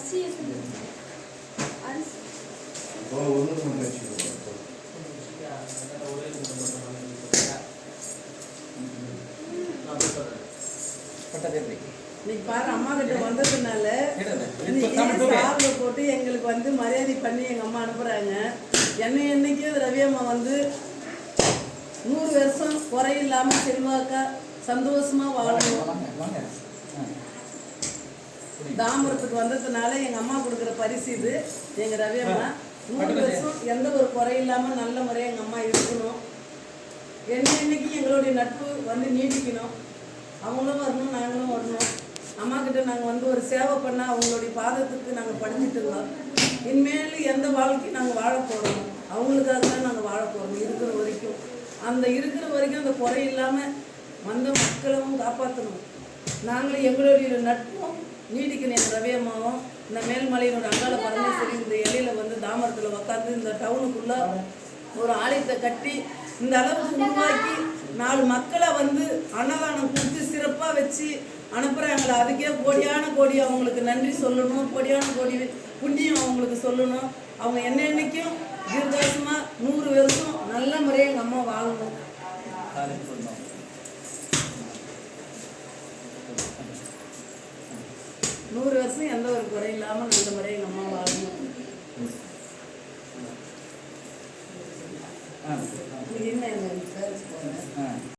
இன்னைக்கு பாரு அம்மா கிட்ட வந்ததுனால சாப்பிட போட்டு எங்களுக்கு வந்து மரியாதை பண்ணி எங்கள் அம்மா அனுப்புகிறாங்க. என்னைக்கும் ரவி அம்மா வந்து 100 வருஷம் குறையில்லாமல் செல்வாக்கா சந்தோஷமாக வாழணும். தாம்பரத்துக்கு வந்ததுனால எங்கள் அம்மா கொடுக்குற பரிசு இது. எங்கள் ரவி அம்மா 100 வருஷம் எந்த ஒரு குறையில்லாமல் நல்ல முறையாக எங்கள் அம்மா இருக்கணும். என்னைக்கு எங்களுடைய நட்பு வந்து நீடிக்கணும். அவங்களும் வரணும், நாங்களும் வரணும். அம்மா கிட்ட நாங்கள் வந்து ஒரு சேவை பண்ணால் அவங்களுடைய பாதத்துக்கு நாங்கள் படிச்சுட்டு இருந்தோம். இனிமேல் எந்த வாழ்க்கையும் நாங்கள் வாழ போகிறோம், அவங்களுக்காக தான் நாங்கள் வாழ போகிறோம். இருக்கிற வரைக்கும் அந்த குறை இல்லாமல் வந்த மக்களும் காப்பாற்றணும். நாங்களும் எங்களுடைய நட்பும் நீடிக்கணும். எங்கள் ரவி அம்மாவும் இந்த மேல்மலையினோட அங்காள பரமேஸ்வரி இந்த இலையில் வந்து தாமரத்தில் உட்காந்து இந்த டவுனுக்குள்ளே ஒரு ஆலயத்தை கட்டி இந்த அளவுக்கு உருவாக்கி 4 மக்களை வந்து அன்னதானம் கொடுத்து சிறப்பாக வச்சு அனுப்புகிறாங்களா. அதுக்கே கோடி அவங்களுக்கு நன்றி சொல்லணும். கோடி புண்ணியம் அவங்களுக்கு சொல்லணும். அவங்க என்னைக்கும் தீர்காசமாக 100 வருஷம் நல்ல முறையாக எங்கள் அம்மா வாழணும். 100 வருஷம் எந்த ஒரு குறை இல்லாமல் நல்ல முறையாக எங்கள் அம்மா வாழணும்.